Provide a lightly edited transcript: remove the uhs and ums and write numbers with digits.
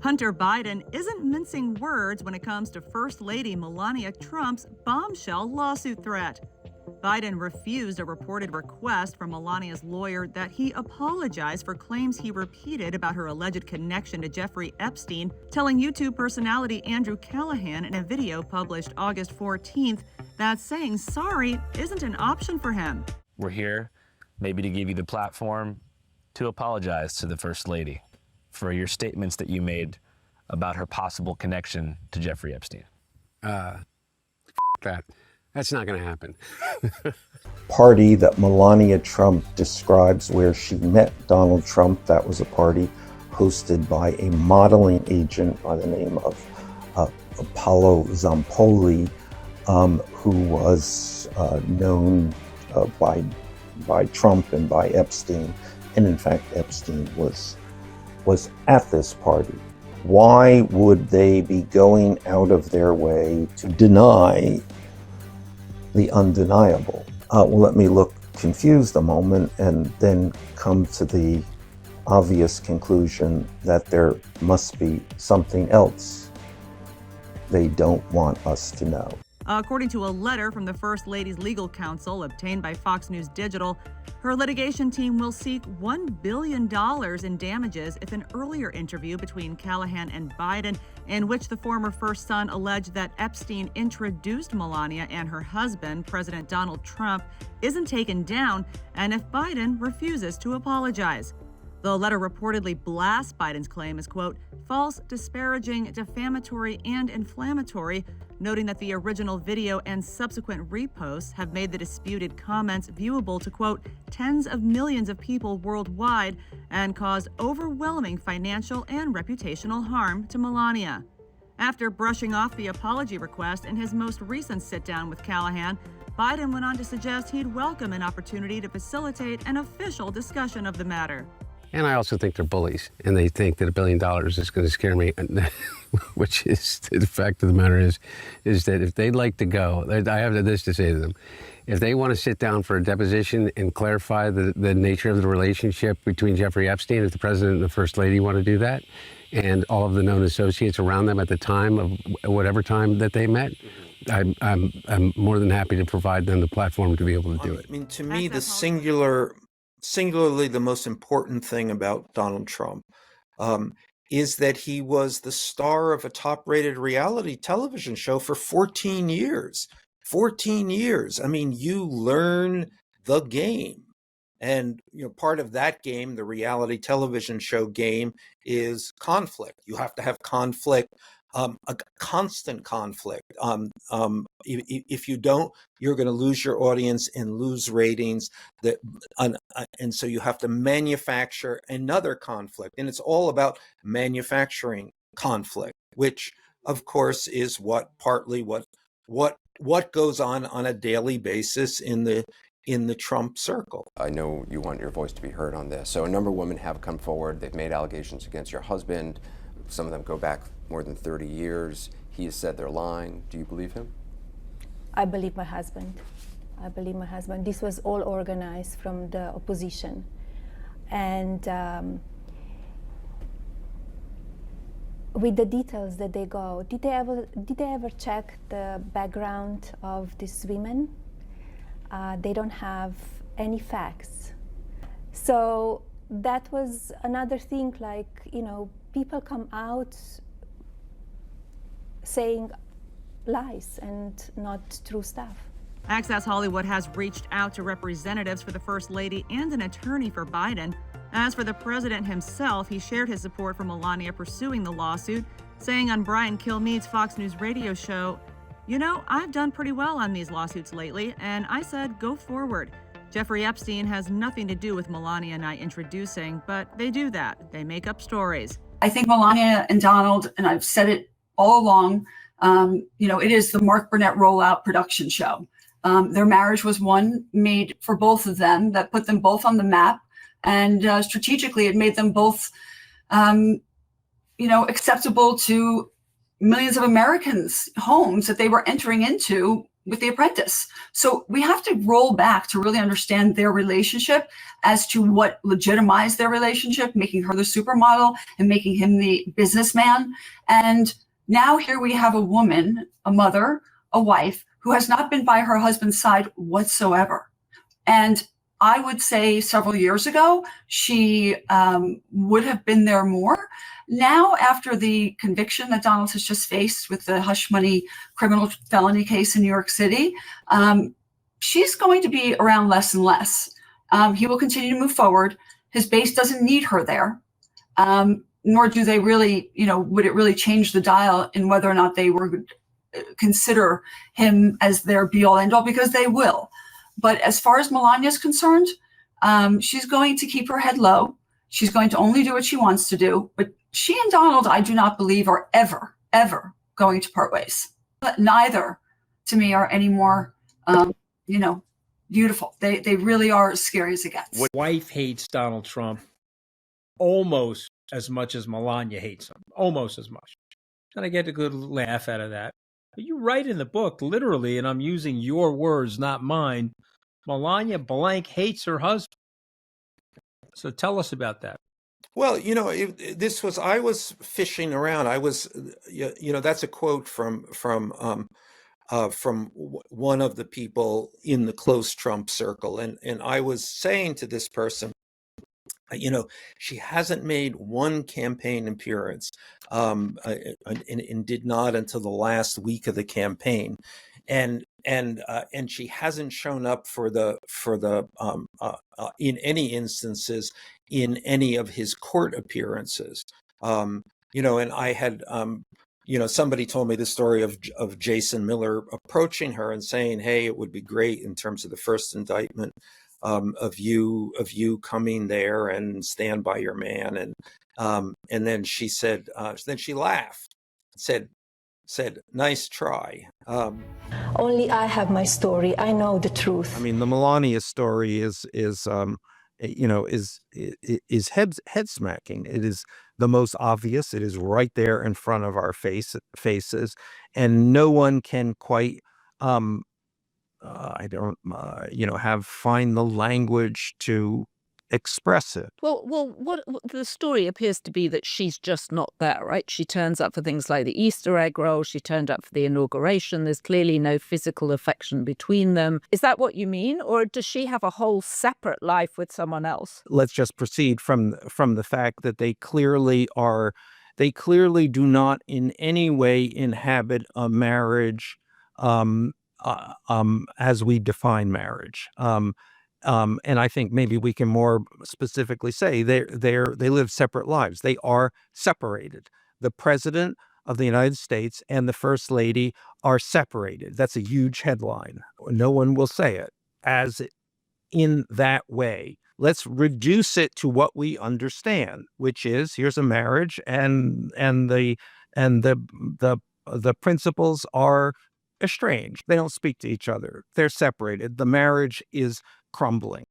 Hunter Biden isn't mincing words when it comes to First Lady Melania Trump's bombshell lawsuit threat. Biden refused a reported request from Melania's lawyer that he apologize for claims he repeated about her alleged connection to Jeffrey Epstein, telling YouTube personality Andrew Callahan in a video published August 14th that saying sorry isn't an option for him. We're here maybe to give you the platform to apologize to the First Lady for your statements that you made about her possible connection to Jeffrey Epstein. That's not going to happen. Party that Melania Trump describes where she met Donald Trump, that was a party hosted by a modeling agent by the name of Apollo Zampoli, who was known by Trump and by Epstein. And in fact, Epstein was at this party. Why would they be going out of their way to deny the undeniable? Well, let me look confused a moment and then come to the obvious conclusion that there must be something else they don't want us to know. According to a letter from the First Lady's legal counsel obtained by Fox News Digital, her litigation team will seek $1 billion in damages if an earlier interview between Callahan and Biden, in which the former first son alleged that Epstein introduced Melania and her husband, President Donald Trump, isn't taken down, and if Biden refuses to apologize. The letter reportedly blasts Biden's claim as, quote, false, disparaging, defamatory, and inflammatory, noting that the original video and subsequent reposts have made the disputed comments viewable to, quote, tens of millions of people worldwide and caused overwhelming financial and reputational harm to Melania. After brushing off the apology request in his most recent sit-down with Callahan, Biden went on to suggest he'd welcome an opportunity to facilitate an official discussion of the matter. And I also think they're bullies, and they think that $1 billion is going to scare me, which is the fact of the matter is that if they'd like to go, I have this to say to them. If they want to sit down for a deposition and clarify the nature of the relationship between Jeffrey Epstein, if the president and the first lady want to do that, and all of the known associates around them at the time of whatever time that they met, I'm more than happy to provide them the platform to be able to do it. I mean, to me, singularly the most important thing about Donald Trump is that he was the star of a top-rated reality television show for 14 years. 14 years. I mean, you learn the game. And part of that game, the reality television show game, is conflict. You have to have conflict, a constant conflict. If you don't, you're going to lose your audience and lose ratings. And so you have to manufacture another conflict. And it's all about manufacturing conflict, which, of course, is partly what goes on a daily basis in the Trump circle. I know you want your voice to be heard on this. So a number of women have come forward. They've made allegations against your husband. Some of them go back more than 30 years. He has said they're lying. Do you believe him? I believe my husband. I believe my husband. This was all organized from the opposition. And with the details that they go, did they ever check the background of these women? They don't have any facts. So that was another thing, people come out saying lies and not true stuff. Access Hollywood has reached out to representatives for the First Lady and an attorney for Biden. As for the president himself, he shared his support for Melania pursuing the lawsuit, saying on Brian Kilmeade's Fox News radio show, I've done pretty well on these lawsuits lately, and I said, go forward. Jeffrey Epstein has nothing to do with Melania and I introducing, but they do that. They make up stories. I think Melania and Donald, and I've said it all along, it is the Mark Burnett rollout production show. Their marriage was one made for both of them that put them both on the map. And strategically, it made them both, acceptable to millions of Americans' homes that they were entering into with The Apprentice. So we have to roll back to really understand their relationship as to what legitimized their relationship, making her the supermodel and making him the businessman. And now here we have a woman, a mother, a wife, who has not been by her husband's side whatsoever. And I would say several years ago, she would have been there more. Now, after the conviction that Donald has just faced with the hush money criminal felony case in New York City, she's going to be around less and less. He will continue to move forward. His base doesn't need her there, nor do they really, would it really change the dial in whether or not they would consider him as their be-all, end-all, because they will. But as far as Melania is concerned, she's going to keep her head low. She's going to only do what she wants to do. But she and Donald, I do not believe, are ever, ever going to part ways. But neither, to me, are any more, beautiful. They really are as scary as it gets. My wife hates Donald Trump almost as much as Melania hates him. Almost as much. And I get a good laugh out of that. But you write in the book, literally, and I'm using your words, not mine, Melania blank hates her husband. So tell us about that. Well, I was fishing around. I was, that's a quote from one of the people in the close Trump circle. And I was saying to this person, she hasn't made one campaign appearance, and did not until the last week of the campaign, and she hasn't shown up for the in any instances in any of his court appearances. And I had somebody told me the story of Jason Miller approaching her and saying, "Hey, it would be great in terms of the first indictment." Of you coming there and stand by your man, and then she said, then she laughed, said, "Nice try." Only I have my story. I know the truth. I mean, the Melania story is head smacking. It is the most obvious. It is right there in front of our faces, and no one can quite. Find the language to express it. Well, what the story appears to be that she's just not there, right? She turns up for things like the Easter egg roll. She turned up for the inauguration. There's clearly no physical affection between them. Is that what you mean? Or does she have a whole separate life with someone else? Let's just proceed from the fact that they clearly do not in any way inhabit a marriage as we define marriage. And I think maybe we can more specifically say they live separate lives. They are separated. The president of the United States and the first lady are separated. That's a huge headline. No one will say it as in that way. Let's reduce it to what we understand, which is here's a marriage and the principals are estranged. They don't speak to each other. They're separated. The marriage is crumbling.